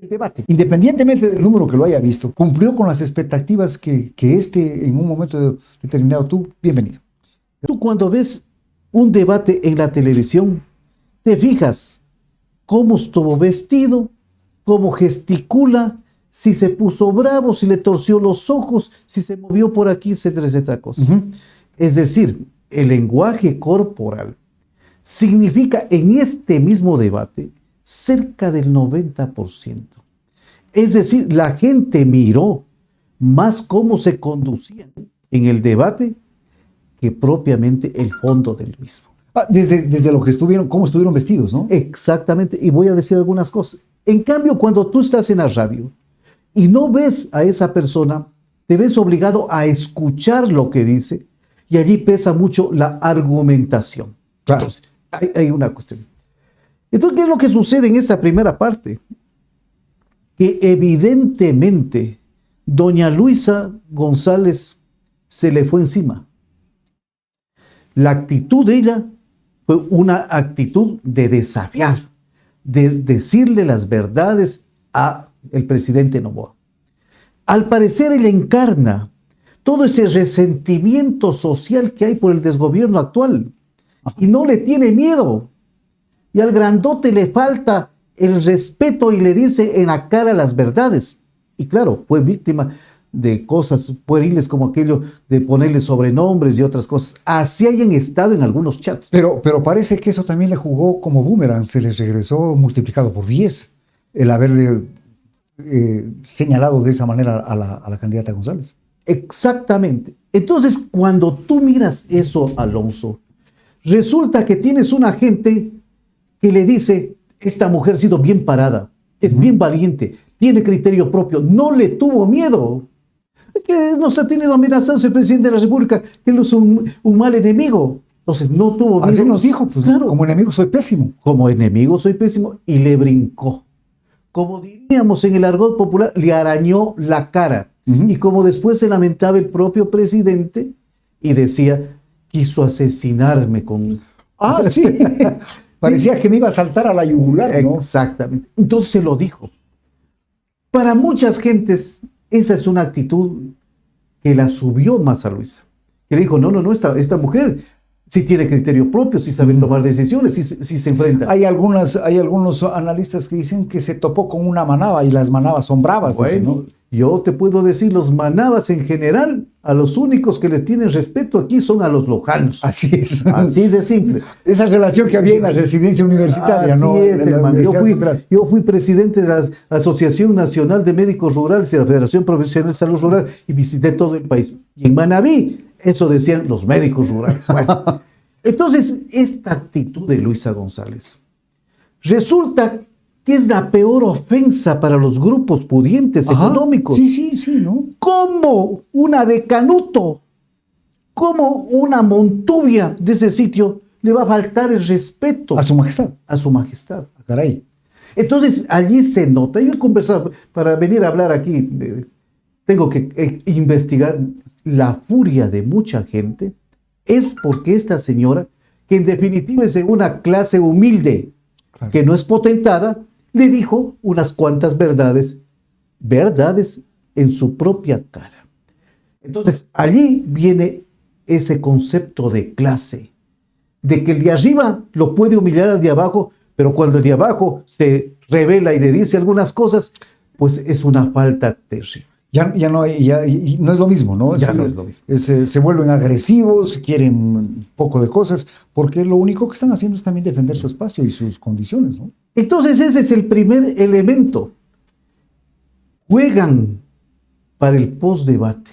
debate, independientemente del número que lo haya visto, cumplió con las expectativas que en un momento determinado tú, bienvenido. Tú cuando ves un debate en la televisión, te fijas cómo estuvo vestido, cómo gesticula, si se puso bravo, si le torció los ojos, si se movió por aquí, etcétera, etcétera, cosa. Es decir, el lenguaje corporal significa en este mismo debate cerca del 90%. Es decir, la gente miró más cómo se conducían en el debate que propiamente el fondo del mismo. Desde lo que cómo estuvieron vestidos, ¿no? Exactamente, y voy a decir algunas cosas. En cambio, cuando tú estás en la radio y no ves a esa persona, te ves obligado a escuchar lo que dice, y allí pesa mucho la argumentación. Claro. Entonces, hay una cuestión. Entonces, ¿qué es lo que sucede en esa primera parte? Que evidentemente doña Luisa González se le fue encima. La actitud de ella fue una actitud de desafiar, de decirle las verdades a el presidente Noboa. Al parecer ella encarna todo ese resentimiento social que hay por el desgobierno actual y no le tiene miedo. Y al grandote le falta el respeto y le dice en la cara las verdades. Y claro, fue víctima de cosas pueriles como aquello de ponerle sobrenombres y otras cosas. Así hayan estado en algunos chats. Pero parece que eso también le jugó como boomerang, se les regresó multiplicado por 10 el haberle señalado de esa manera a la candidata González. Exactamente. Entonces, cuando tú miras eso, Alonso, resulta que tienes una gente que le dice, esta mujer ha sido bien parada, es bien valiente, tiene criterio propio, no le tuvo miedo. Que nos ha tenido amenazados el presidente de la República, que él es un mal enemigo. Entonces, no tuvo miedo. Así nos dijo, pues claro, como enemigo soy pésimo. Como enemigo soy pésimo, y le brincó. Como diríamos en el argot popular, le arañó la cara. Y como después se lamentaba el propio presidente y decía, quiso asesinarme con... Sí. Parecía que me iba a saltar a la yugular, ¿no? Exactamente. Entonces se lo dijo. Para muchas gentes, esa es una actitud que la subió más a Luisa. Que le dijo, no, esta mujer sí tiene criterio propio, sí sabe tomar decisiones, sí se enfrenta. Hay algunos analistas que dicen que se topó con una manaba y las manabas son bravas. Bueno, dicen, ¿no? Yo te puedo decir, los manabas en general, a los únicos que les tienen respeto aquí son a los lojanos. Así es. Así de simple. Esa relación que había en la residencia universitaria, así ¿no? Es, hermano. Yo fui presidente de la Asociación Nacional de Médicos Rurales y la Federación Profesional de Salud Rural y visité todo el país. Y en Manabí, eso decían los médicos rurales. Bueno, entonces, esta actitud de Luisa González resulta que es la peor ofensa para los grupos pudientes económicos. Sí, ¿no? ¿Cómo una de Canuto, cómo una Montuvia de ese sitio le va a faltar el respeto? A su majestad. A su majestad. Caray. Entonces, allí se nota. Yo he conversado, para venir a hablar aquí, tengo que investigar la furia de mucha gente. Es porque esta señora, que en definitiva es de una clase humilde, claro, que no es potentada, le dijo unas cuantas verdades en su propia cara. Entonces, allí viene ese concepto de clase, de que el de arriba lo puede humillar al de abajo, pero cuando el de abajo se revela y le dice algunas cosas, pues es una falta terrible. Ya no es lo mismo, ¿no? Ya no es lo mismo. Se vuelven agresivos, quieren un poco de cosas, porque lo único que están haciendo es también defender su espacio y sus condiciones, ¿no? Entonces ese es el primer elemento. Juegan para el postdebate.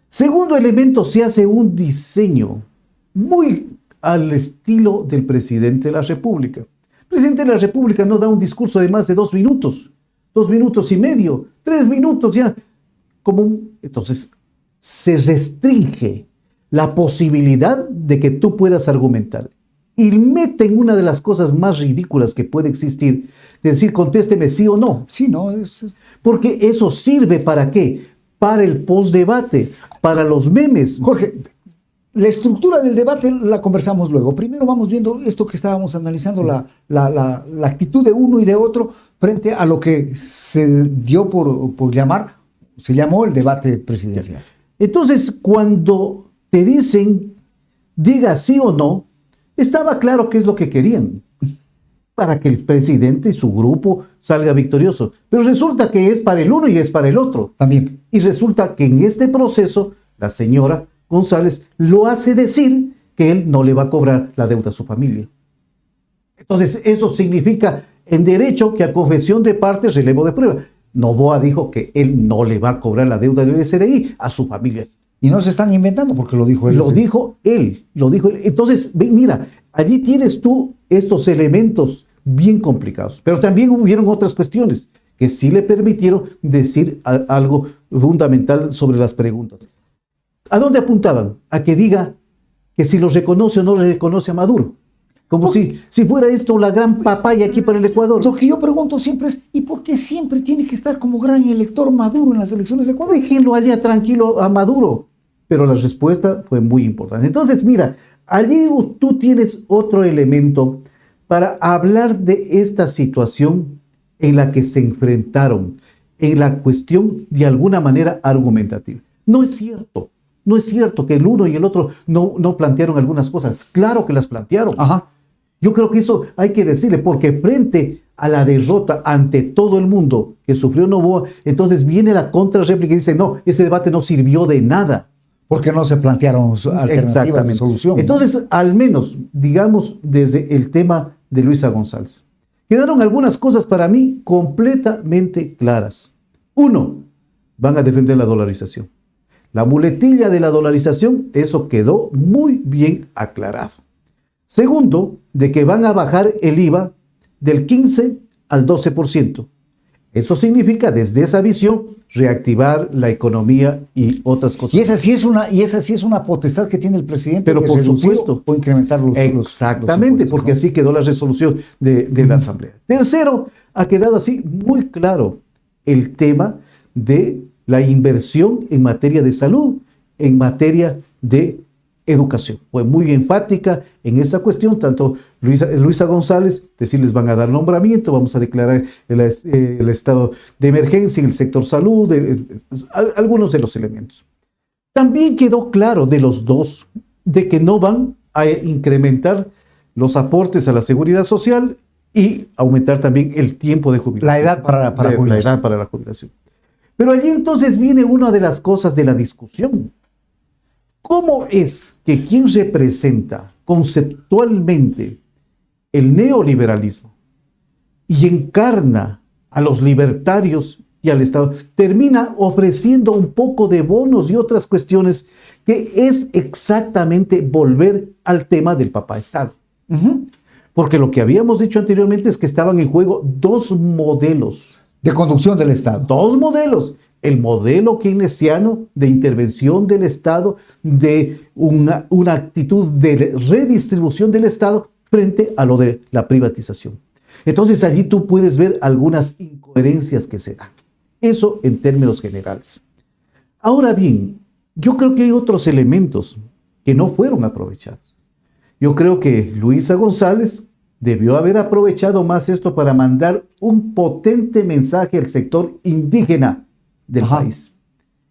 Segundo elemento, se hace un diseño muy al estilo del presidente de la República. El presidente de la República no da un discurso de más de 2 minutos. 2 minutos y medio, 3 minutos ya. Entonces, se restringe la posibilidad de que tú puedas argumentar. Y meten una de las cosas más ridículas que puede existir, de decir, contésteme sí o no. Sí, no. Porque eso sirve ¿para qué? Para el postdebate, para los memes. Jorge, La estructura del debate la conversamos luego. Primero vamos viendo esto que estábamos analizando, la actitud de uno y de otro frente a lo que se dio por llamar, se llamó el debate presidencial. Entonces, cuando te dicen, diga sí o no, estaba claro qué es lo que querían, para que el presidente y su grupo salga victorioso. Pero resulta que es para el uno y es para el otro. También. Y resulta que en este proceso, la señora González lo hace decir que él no le va a cobrar la deuda a su familia. Entonces, eso significa en derecho que a confesión de partes, relevo de prueba. Noboa dijo que él no le va a cobrar la deuda del SRI a su familia. Y no se están inventando porque lo dijo él. Lo dijo él. Entonces, mira, allí tienes tú estos elementos bien complicados. Pero también hubieron otras cuestiones que sí le permitieron decir algo fundamental sobre las preguntas. ¿A dónde apuntaban? A que diga que si lo reconoce o no le reconoce a Maduro. Como si fuera esto la gran papaya aquí para el Ecuador. Lo que yo pregunto siempre es, ¿y por qué siempre tiene que estar como gran elector Maduro en las elecciones de Ecuador? Déjenlo allá tranquilo a Maduro. Pero la respuesta fue muy importante. Entonces, mira, allí tú tienes otro elemento para hablar de esta situación en la que se enfrentaron, en la cuestión de alguna manera argumentativa. No es cierto que el uno y el otro no plantearon algunas cosas. Claro que las plantearon. Ajá. Yo creo que eso hay que decirle, porque frente a la derrota ante todo el mundo que sufrió Noboa, entonces viene la contrarréplica y dice, no, ese debate no sirvió de nada. Porque no se plantearon alternativas de solución. Entonces, al menos, digamos, desde el tema de Luisa González, quedaron algunas cosas para mí completamente claras. Uno, van a defender la dolarización. La muletilla de la dolarización, eso quedó muy bien aclarado. Segundo, de que van a bajar el IVA del 15 al 12%. Eso significa, desde esa visión, reactivar la economía y otras cosas. Y esa sí es una potestad que tiene el presidente. Pero por supuesto. O incrementar los Exactamente, los porque ¿no? así quedó la resolución de la Asamblea. Tercero, ha quedado así muy claro el tema de la inversión en materia de salud, en materia de educación. Fue muy enfática en esa cuestión, tanto Luisa González, decirles van a dar nombramiento, vamos a declarar el estado de emergencia en el sector salud, algunos de los elementos. También quedó claro de los dos de que no van a incrementar los aportes a la seguridad social y aumentar también el tiempo de jubilación. La edad para jubilación. La edad para la jubilación. Pero allí entonces viene una de las cosas de la discusión. ¿Cómo es que quien representa conceptualmente el neoliberalismo y encarna a los libertarios y al Estado, termina ofreciendo un poco de bonos y otras cuestiones que es exactamente volver al tema del papá Estado? Porque lo que habíamos dicho anteriormente es que estaban en juego dos modelos de conducción del Estado. Dos modelos. El modelo keynesiano de intervención del Estado, de una actitud de redistribución del Estado frente a lo de la privatización. Entonces allí tú puedes ver algunas incoherencias que se dan. Eso en términos generales. Ahora bien, yo creo que hay otros elementos que no fueron aprovechados. Yo creo que Luisa González debió haber aprovechado más esto para mandar un potente mensaje al sector indígena del país,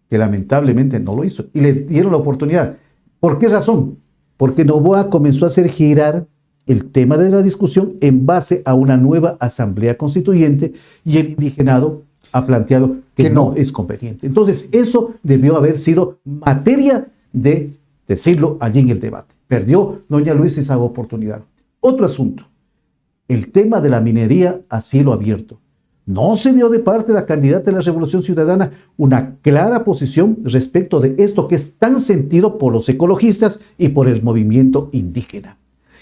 que lamentablemente no lo hizo, y le dieron la oportunidad. ¿Por qué razón? Porque Noboa comenzó a hacer girar el tema de la discusión en base a una nueva asamblea constituyente, y el indigenado ha planteado que no es conveniente. Entonces, eso debió haber sido materia de decirlo allí en el debate. Perdió doña Luisa esa oportunidad. Otro asunto, el tema de la minería a cielo abierto. No se dio de parte de la candidata de la Revolución Ciudadana una clara posición respecto de esto que es tan sentido por los ecologistas y por el movimiento indígena.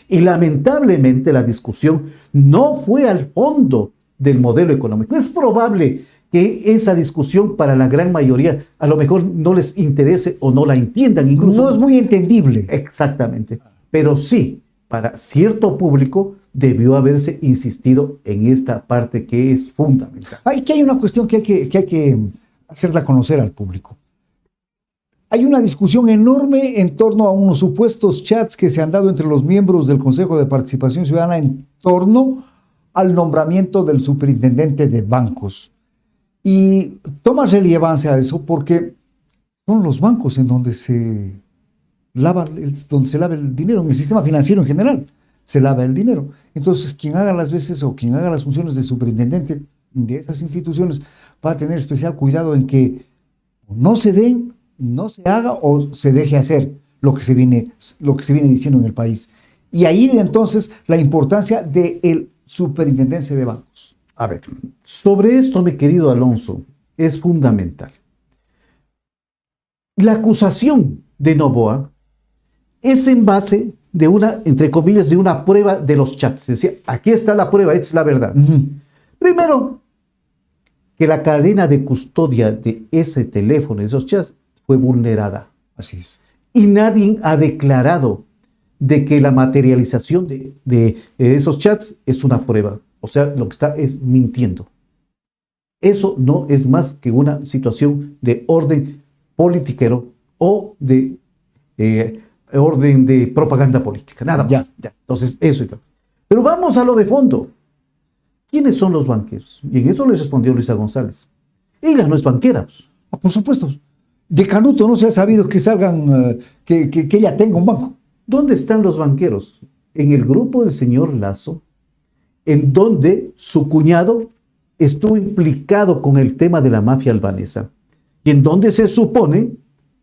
Y lamentablemente la discusión no fue al fondo del modelo económico. Es probable que esa discusión para la gran mayoría a lo mejor no les interese o no la entiendan. Incluso no es muy entendible. Exactamente. Pero sí, para cierto público debió haberse insistido en esta parte que es fundamental. Hay una cuestión que hay que hacerla conocer al público. hay una discusión enorme en torno a unos supuestos chats que se han dado entre los miembros del Consejo de Participación Ciudadana en torno al nombramiento del superintendente de bancos. Y toma relevancia a eso porque son los bancos en donde se lava el dinero, en el sistema financiero en general se lava el dinero. Entonces, quien haga las veces o quien haga las funciones de superintendente de esas instituciones va a tener especial cuidado en que no se den, no se haga o se deje hacer lo que se viene diciendo en el país. Y ahí entonces la importancia de el superintendencia de bancos. A ver, sobre esto, mi querido Alonso, es fundamental. La acusación de Noboa es en base de una, entre comillas, de una prueba de los chats. Es decir, aquí está la prueba, esta es la verdad. Primero, que la cadena de custodia de ese teléfono, de esos chats, fue vulnerada. Así es. Y nadie ha declarado de que la materialización de esos chats es una prueba. O sea, lo que está es mintiendo. Eso no es más que una situación de orden politiquero o de orden de propaganda política. Nada más. Ya. Entonces, eso y todo. Pero vamos a lo de fondo. ¿Quiénes son los banqueros? Y en eso le respondió Luisa González. Ella no es banquera. Por supuesto. De Canuto no se ha sabido que salgan, que ella tenga un banco. ¿Dónde están los banqueros? En el grupo del señor Lazo, en donde su cuñado estuvo implicado con el tema de la mafia albanesa, y en donde se supone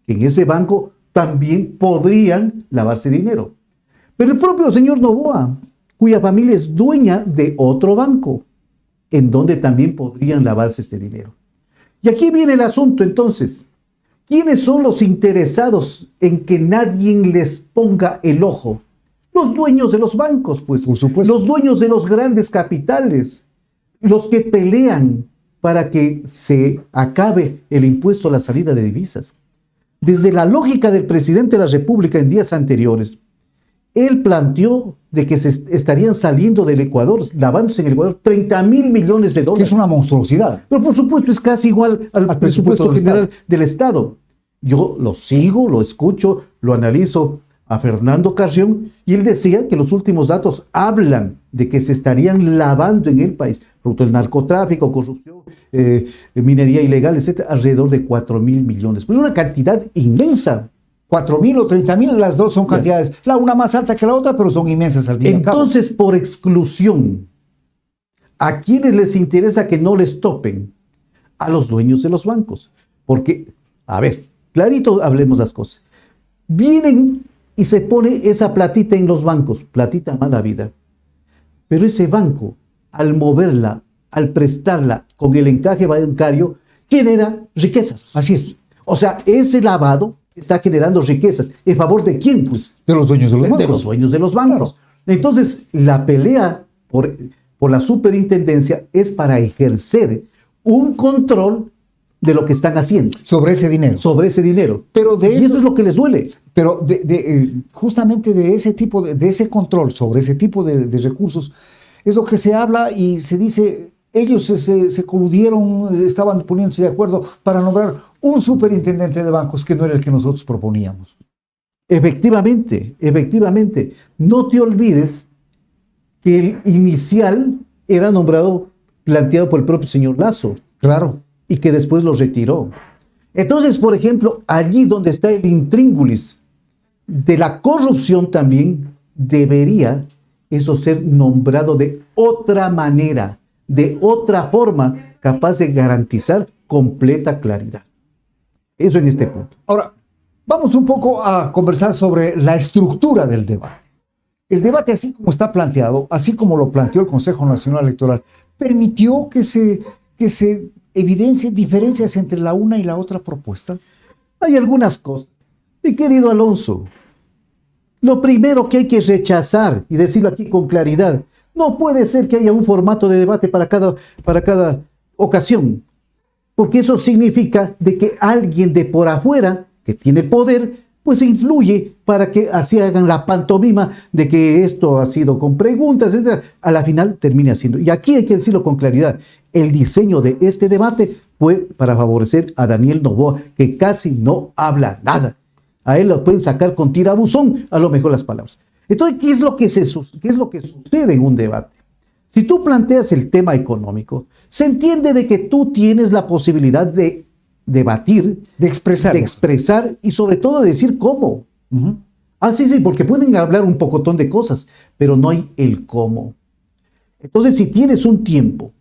que en ese banco también podrían lavarse dinero. Pero el propio señor Noboa, cuya familia es dueña de otro banco, en donde también podrían lavarse este dinero. Y aquí viene el asunto entonces. ¿Quiénes son los interesados en que nadie les ponga el ojo? Los dueños de los bancos, pues. Por supuesto. Los dueños de los grandes capitales. Los que pelean para que se acabe el impuesto a la salida de divisas. Desde la lógica del presidente de la República en días anteriores, él planteó de que se estarían saliendo del Ecuador, lavándose en el Ecuador 30.000 millones de dólares. Que es una monstruosidad. Pero por supuesto es casi igual al presupuesto general del Estado. Yo lo sigo, lo escucho, lo analizo a Fernando Carrión y él decía que los últimos datos hablan de que se estarían lavando en el país, producto del narcotráfico, corrupción, minería ilegal, etcétera, alrededor de 4.000 millones. Pues una cantidad inmensa. 4.000 o 30.000, las dos son cantidades, la una más alta que la otra, pero son inmensas al fin y al cabo. Entonces, por exclusión, ¿a quiénes les interesa que no les topen? A los dueños de los bancos. Porque, a ver, clarito hablemos las cosas. Vienen y se pone esa platita en los bancos, platita mala vida. Pero ese banco, al moverla, al prestarla con el encaje bancario, genera riquezas. Así es. O sea, ese lavado está generando riquezas. ¿En favor de quién? Pues de los dueños de los bancos. De los dueños de los bancos. Claro. Entonces, la pelea por la superintendencia es para ejercer un control de lo que están haciendo. Sobre ese dinero. Sobre ese dinero. Pero de y eso es lo que les duele. Pero justamente de ese tipo, de ese control sobre ese tipo de recursos, es lo que se habla y se dice, ellos se coludieron, estaban poniéndose de acuerdo para nombrar un superintendente de bancos que no era el que nosotros proponíamos. Efectivamente. No te olvides que el inicial era planteado por el propio señor Lazo. Claro. Y que después lo retiró. Entonces, por ejemplo, allí donde está el intríngulis de la corrupción también debería eso ser nombrado de otra manera, de otra forma, capaz de garantizar completa claridad. Eso en este punto. Ahora, vamos un poco a conversar sobre la estructura del debate. El debate, así como está planteado, así como lo planteó el Consejo Nacional Electoral, permitió que se evidencien diferencias entre la una y la otra propuesta. Hay algunas cosas. Mi querido Alonso, lo primero que hay que rechazar, y decirlo aquí con claridad, no puede ser que haya un formato de debate para cada ocasión, porque eso significa de que alguien de por afuera, que tiene poder, pues influye para que así hagan la pantomima de que esto ha sido con preguntas, etc. A la final termine haciendo. Y aquí hay que decirlo con claridad. El diseño de este debate fue para favorecer a Daniel Noboa, que casi no habla nada. A él lo pueden sacar con tirabuzón, a lo mejor las palabras. Entonces, ¿qué es lo que sucede en un debate? Si tú planteas el tema económico, se entiende de que tú tienes la posibilidad de debatir, de expresar y sobre todo de decir cómo. Uh-huh. Sí, porque pueden hablar un pocotón de cosas, pero no hay el cómo. Entonces, si tienes un tiempo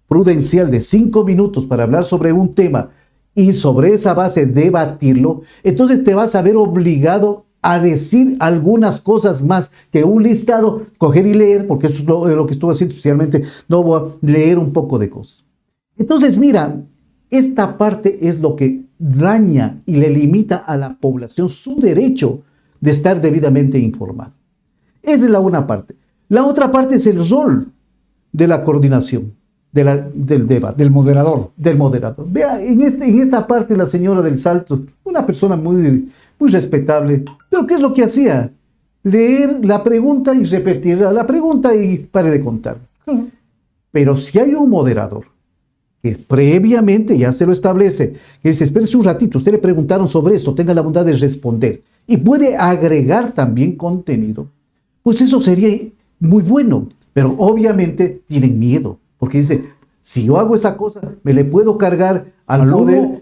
prudencial de 5 minutos para hablar sobre un tema y sobre esa base debatirlo, entonces te vas a ver obligado a decir algunas cosas más que un listado, coger y leer, porque eso es lo que estuve haciendo especialmente, no voy a leer un poco de cosas. Entonces, mira, esta parte es lo que daña y le limita a la población su derecho de estar debidamente informado. Esa es la una parte. La otra parte es el rol de la coordinación, del debate. Del moderador. Del moderador. Vea, en esta parte la señora del Salto, una persona muy respetable, pero ¿qué es lo que hacía? Leer la pregunta y repetir la pregunta y pare de contar. Pero si hay un moderador que previamente ya se lo establece, que dice, espérese un ratito, usted le preguntaron sobre esto, tenga la bondad de responder y puede agregar también contenido, pues eso sería muy bueno, pero obviamente tienen miedo, porque dice, si yo hago esa cosa, me le puedo cargar al poder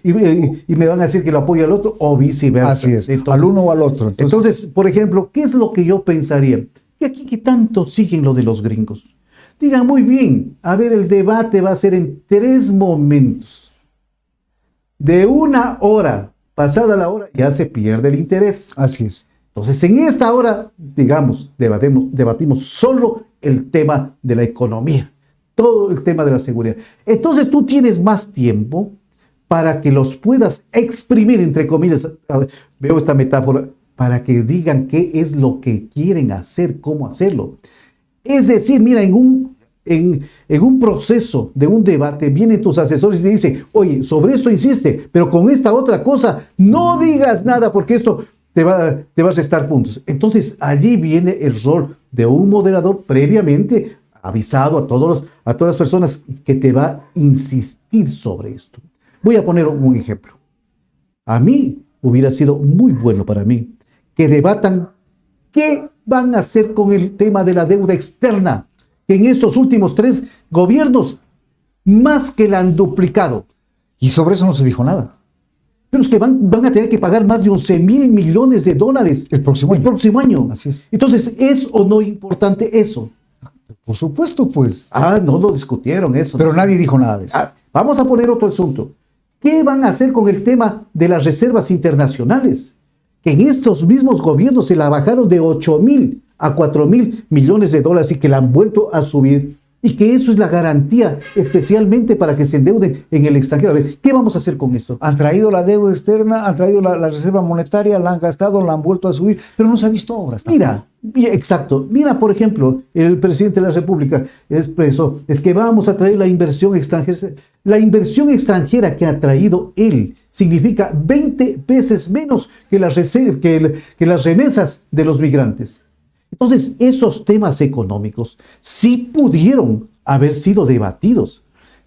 y me van a decir que lo apoyo al otro o viceversa. Así es, entonces, al uno o al otro. Entonces, por ejemplo, ¿qué es lo que yo pensaría? Y aquí que tanto siguen lo de los gringos. Digan, muy bien, a ver, el debate va a ser en 3 momentos. De 1 hora, pasada la hora, ya se pierde el interés. Así es. Entonces, en esta hora, digamos, debatimos solo el tema de la economía, todo el tema de la seguridad. Entonces, tú tienes más tiempo para que los puedas exprimir, entre comillas, veo esta metáfora, para que digan qué es lo que quieren hacer, cómo hacerlo. Es decir, mira, en un proceso de un debate vienen tus asesores y te dicen, oye, sobre esto insiste, pero con esta otra cosa no digas nada porque esto te va a restar puntos. Entonces allí viene el rol de un moderador previamente avisado a todas las personas que te va a insistir sobre esto. Voy a poner un ejemplo. A mí hubiera sido muy bueno para mí que debatan qué van a hacer con el tema de la deuda externa, que en estos últimos 3 gobiernos más que la han duplicado. Y sobre eso no se dijo nada. Pero es que van a tener que pagar más de 11,000 millones de dólares el próximo año. Así es. Entonces, ¿es o no importante eso? Por supuesto, pues. No lo discutieron eso. Pero nadie dijo nada de eso. Vamos a poner otro asunto. ¿Qué van a hacer con el tema de las reservas internacionales? Que en estos mismos gobiernos se la bajaron de 8,000 a 4,000 millones de dólares y que la han vuelto a subir y que eso es la garantía especialmente para que se endeuden en el extranjero. A ver, ¿qué vamos a hacer con esto? Han traído la deuda externa, han traído la reserva monetaria, la han gastado, la han vuelto a subir, pero no se ha visto obras. Mira, exacto. Mira, por ejemplo, el presidente de la República expresó, es que vamos a traer la inversión extranjera. La inversión extranjera que ha traído él significa 20 veces menos que las remesas de los migrantes. Entonces, esos temas económicos sí pudieron haber sido debatidos.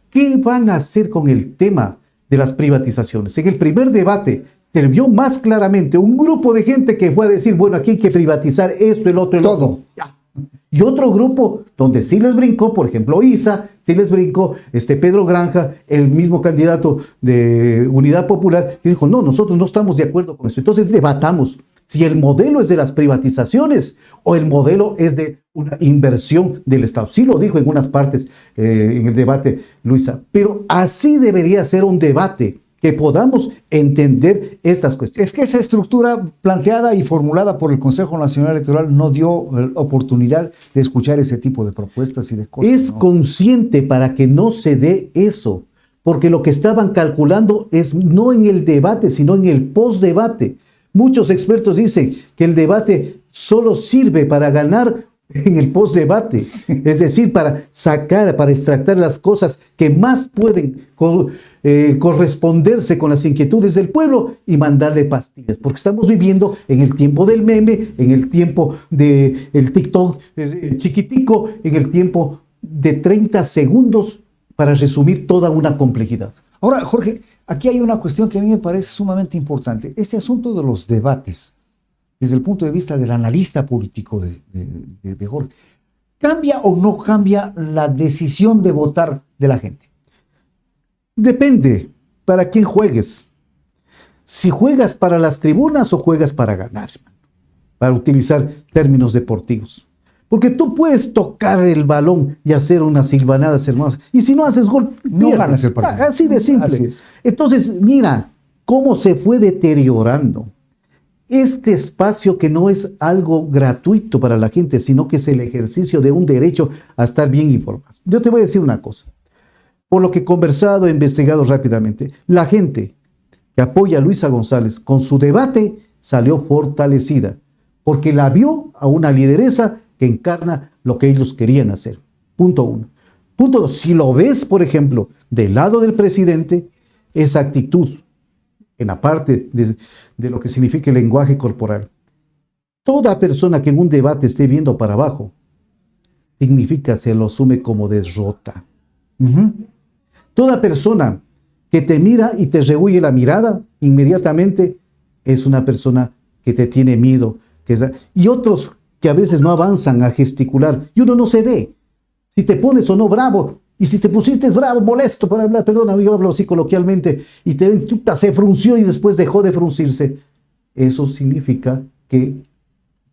¿Qué van a hacer con el tema de las privatizaciones? En el primer debate se vio más claramente un grupo de gente que fue a decir, bueno, aquí hay que privatizar esto, el otro, el todo. Otro. Y otro grupo donde sí les brincó, por ejemplo, ISA, sí les brincó Pedro Granja, el mismo candidato de Unidad Popular, y dijo, no, nosotros no estamos de acuerdo con eso. Entonces debatamos si el modelo es de las privatizaciones o el modelo es de una inversión del Estado. Sí lo dijo en unas partes en el debate, Luisa, pero así debería ser un debate, que podamos entender estas cuestiones. Es que esa estructura planteada y formulada por el Consejo Nacional Electoral no dio oportunidad de escuchar ese tipo de propuestas y de cosas. Es consciente para que no se dé eso, porque lo que estaban calculando es no en el debate, sino en el postdebate. Muchos expertos dicen que el debate solo sirve para ganar en el postdebate, es decir, para extractar las cosas que más pueden corresponderse con las inquietudes del pueblo y mandarle pastillas, porque estamos viviendo en el tiempo del meme, en el tiempo del TikTok chiquitico, en el tiempo de 30 segundos para resumir toda una complejidad. Ahora, Jorge, aquí hay una cuestión que a mí me parece sumamente importante. Este asunto de los debates, desde el punto de vista del analista político de Jorge, ¿cambia o no cambia la decisión de votar de la gente? Depende para quién juegues. Si juegas para las tribunas o juegas para ganar, para utilizar términos deportivos. Porque tú puedes tocar el balón y hacer unas silbanadas hermosas. Y si no haces gol, no ganas el partido. Así de simple. Así es. Entonces, mira cómo se fue deteriorando este espacio, que no es algo gratuito para la gente, sino que es el ejercicio de un derecho a estar bien informado. Yo te voy a decir una cosa. Por lo que he conversado e investigado rápidamente, la gente que apoya a Luisa González con su debate salió fortalecida, porque la vio a una lideresa que encarna lo que ellos querían hacer. Punto uno. Punto dos, si lo ves, por ejemplo, del lado del presidente, esa actitud, en la parte de lo que significa el lenguaje corporal, toda persona que en un debate esté viendo para abajo, significa, se lo asume como derrota. Toda persona que te mira y te rehuye la mirada, inmediatamente es una persona que te tiene miedo. Y otros que a veces no avanzan a gesticular, y uno no se ve. Si te pones o no bravo, y si te pusiste bravo, molesto para hablar, perdona, yo hablo así coloquialmente, y se frunció y después dejó de fruncirse, eso significa que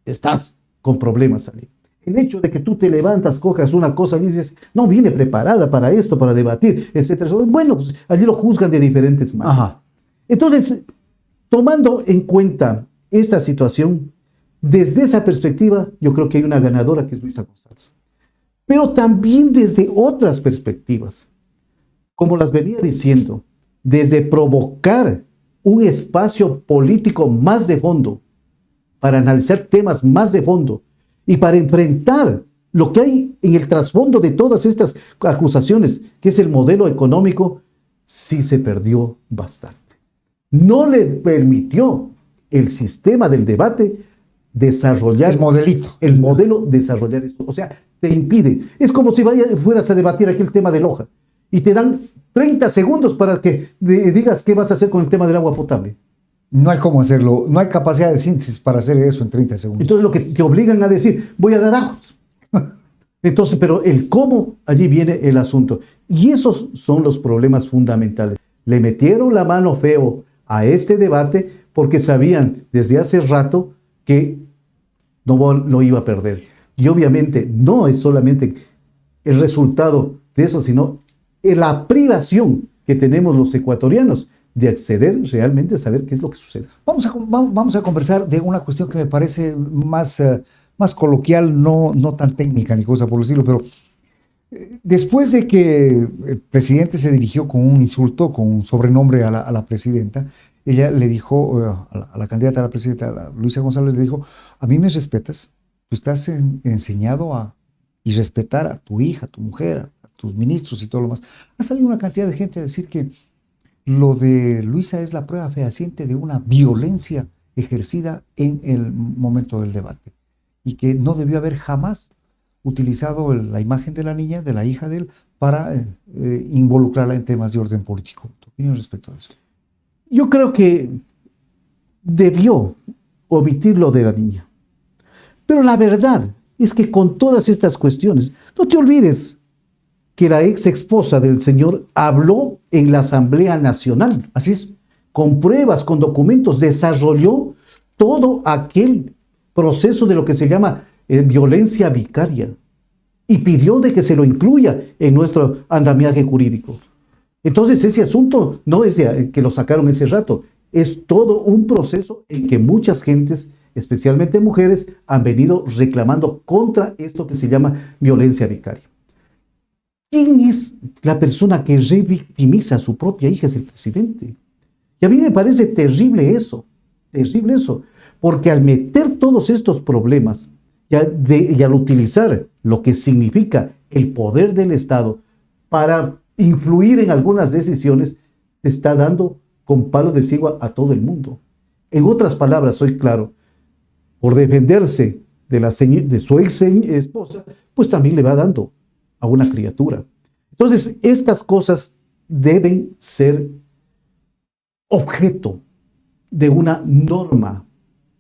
estás con problemas allí. El hecho de que tú te levantas, cojas una cosa y dices, no viene preparada para esto, para debatir, etcétera. Bueno, pues allí lo juzgan de diferentes maneras. Ajá. Entonces, tomando en cuenta esta situación, desde esa perspectiva, yo creo que hay una ganadora, que es Luisa González. Pero también desde otras perspectivas, como las venía diciendo, desde provocar un espacio político más de fondo, para analizar temas más de fondo, y para enfrentar lo que hay en el trasfondo de todas estas acusaciones, que es el modelo económico, sí se perdió bastante. No le permitió el sistema del debate desarrollar el modelo, desarrollar esto. O sea, te impide. Es como si fueras a debatir aquí el tema de Loja y te dan 30 segundos para que digas qué vas a hacer con el tema del agua potable. No hay cómo hacerlo, no hay capacidad de síntesis para hacer eso en 30 segundos. Entonces lo que te obligan a decir, voy a dar aguas. Entonces, pero el cómo, allí viene el asunto. Y esos son los problemas fundamentales. Le metieron la mano feo a este debate porque sabían desde hace rato que no lo iba a perder. Y obviamente no es solamente el resultado de eso, sino la privación que tenemos los ecuatorianos de acceder realmente a saber qué es lo que sucede. Vamos a conversar de una cuestión que me parece más coloquial, no tan técnica ni cosa por el estilo, pero después de que el presidente se dirigió con un insulto, con un sobrenombre a la presidenta, ella le dijo, a la candidata a la presidenta, a Luisa González, le dijo, a mí me respetas, tú estás enseñado y respetar a tu hija, a tu mujer, a tus ministros y todo lo más. Ha salido una cantidad de gente a decir que lo de Luisa es la prueba fehaciente de una violencia ejercida en el momento del debate y que no debió haber jamás utilizado la imagen de la niña, de la hija de él, para involucrarla en temas de orden político. ¿Tu opinión respecto a eso? Yo creo que debió omitir lo de la niña. Pero la verdad es que con todas estas cuestiones, no te olvides que la ex esposa del señor habló en la Asamblea Nacional. Así es, con pruebas, con documentos, desarrolló todo aquel proceso de lo que se llama violencia vicaria y pidió de que se lo incluya en nuestro andamiaje jurídico. Entonces ese asunto no es que lo sacaron ese rato, es todo un proceso en que muchas gentes, especialmente mujeres, han venido reclamando contra esto que se llama violencia vicaria. ¿Quién es la persona que revictimiza a su propia hija? Es el presidente. Y a mí me parece terrible eso, porque al meter todos estos problemas y al utilizar lo que significa el poder del Estado para influir en algunas decisiones, se está dando con palos de ciego a todo el mundo. En otras palabras, soy claro, por defenderse de su ex esposa, pues también le va dando a una criatura. Entonces, estas cosas deben ser objeto de una norma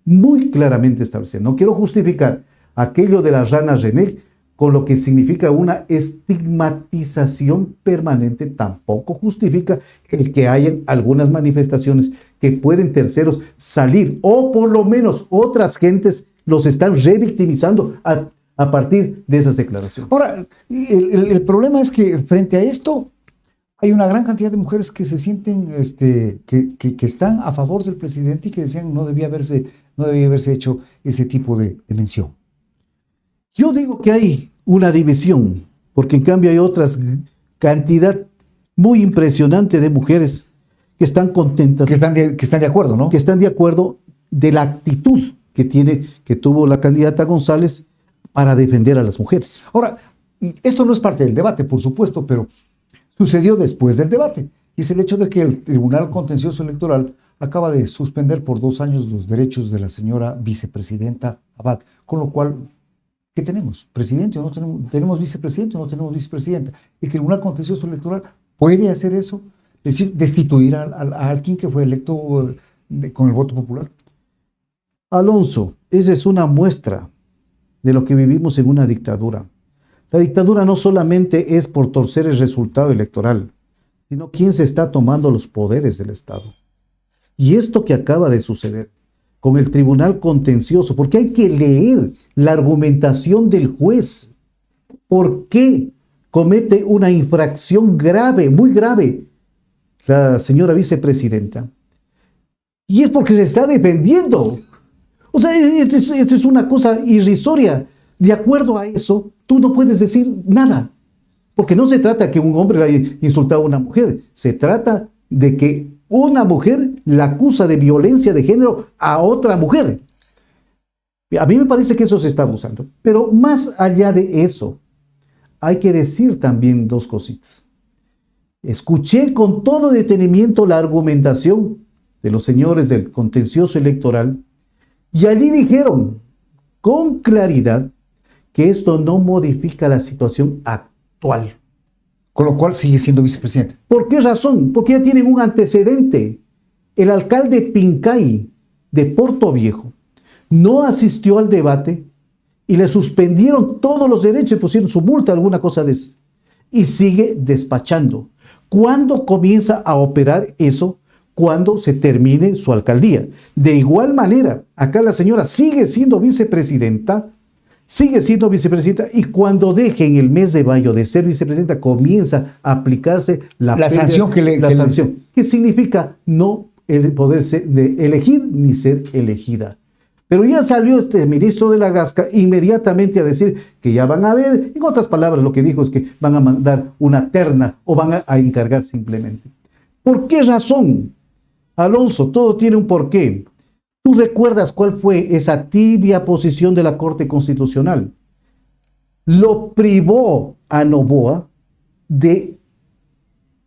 muy claramente establecida. No quiero justificar aquello de la rana René con lo que significa una estigmatización permanente, tampoco justifica el que hayan algunas manifestaciones que pueden terceros salir, o por lo menos otras gentes los están revictimizando a partir de esas declaraciones. Ahora, el problema es que frente a esto hay una gran cantidad de mujeres que se sienten, que están a favor del presidente y que decían no debía haberse hecho ese tipo de mención. Yo digo que hay una división, porque en cambio hay otras cantidad muy impresionante de mujeres que están contentas. Que están de acuerdo, ¿no? Que están de acuerdo de la actitud que tuvo la candidata González para defender a las mujeres. Ahora, esto no es parte del debate, por supuesto, pero sucedió después del debate. Y es el hecho de que el Tribunal Contencioso Electoral acaba de suspender por 2 años los derechos de la señora vicepresidenta Abad, con lo cual, ¿qué tenemos? ¿Presidente o no tenemos vicepresidente o no tenemos vicepresidenta? El Tribunal Contencioso Electoral puede hacer eso, es decir, destituir a alguien que fue electo con el voto popular. Alonso, esa es una muestra de lo que vivimos en una dictadura. La dictadura no solamente es por torcer el resultado electoral, sino quién se está tomando los poderes del Estado. Y esto que acaba de suceder con el Tribunal Contencioso, porque hay que leer la argumentación del juez. ¿Por qué comete una infracción grave, muy grave, la señora vicepresidenta? Y es porque se está defendiendo. O sea, esto es una cosa irrisoria. De acuerdo a eso, tú no puedes decir nada. Porque no se trata que un hombre le haya insultado a una mujer. Se trata de que una mujer la acusa de violencia de género a otra mujer. A mí me parece que eso se está abusando. Pero más allá de eso, hay que decir también 2 cositas. Escuché con todo detenimiento la argumentación de los señores del contencioso electoral y allí dijeron con claridad que esto no modifica la situación actual. Con lo cual sigue siendo vicepresidente. ¿Por qué razón? Porque ya tienen un antecedente. El alcalde Pincay de Puerto Viejo no asistió al debate y le suspendieron todos los derechos y pusieron su multa, alguna cosa de eso. Y sigue despachando. ¿Cuándo comienza a operar eso? Cuando se termine su alcaldía. De igual manera, acá la señora sigue siendo vicepresidenta y cuando deje en el mes de mayo de ser vicepresidenta comienza a aplicarse la sanción sanción, que significa no poderse elegir ni ser elegida. Pero ya salió este ministro de la Gasca inmediatamente a decir que ya van a ver, en otras palabras lo que dijo es que van a mandar una terna o van a encargar simplemente. ¿Por qué razón? Alonso, todo tiene un porqué. ¿Tú recuerdas cuál fue esa tibia posición de la Corte Constitucional? Lo privó a Noboa de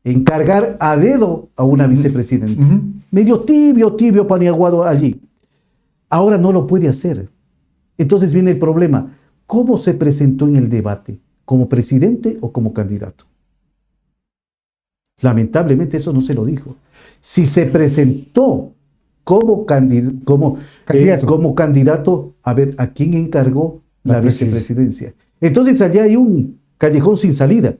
encargar a dedo a una vicepresidenta. Medio tibio, paniaguado allí. Ahora no lo puede hacer. Entonces viene el problema. ¿Cómo se presentó en el debate? ¿Como presidente o como candidato? Lamentablemente eso no se lo dijo. Si se presentó como candidato, a ver, ¿a quién encargó la vicepresidencia? Entonces allá hay un callejón sin salida.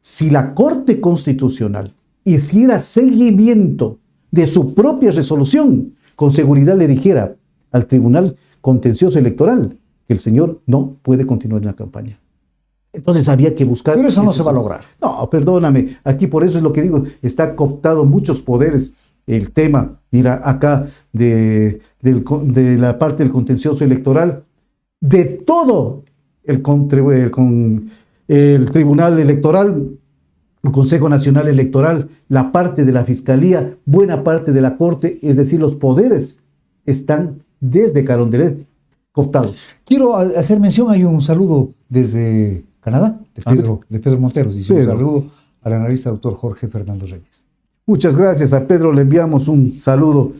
Si la Corte Constitucional hiciera seguimiento de su propia resolución, con seguridad le dijera al Tribunal Contencioso Electoral que el señor no puede continuar en la campaña. Entonces había que buscar... Pero eso no se va a lograr. No, perdóname. Aquí por eso es lo que digo. Está cooptado muchos poderes el tema. Mira, acá de la parte del contencioso electoral, de todo el Tribunal Electoral, el Consejo Nacional Electoral, la parte de la Fiscalía, buena parte de la Corte, es decir, los poderes están desde Carondelet cooptados. Quiero hacer mención, hay un saludo desde Canadá, de Pedro Monteros. Dice un saludo al analista doctor Jorge Fernando Reyes. Muchas gracias a Pedro, le enviamos un saludo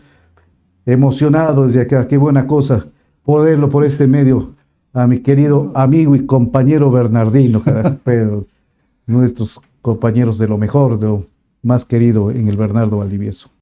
emocionado desde acá. Qué buena cosa poderlo por este medio a mi querido amigo y compañero Bernardino, Pedro, nuestros compañeros de lo mejor, de lo más querido en el Bernardo Valdivieso.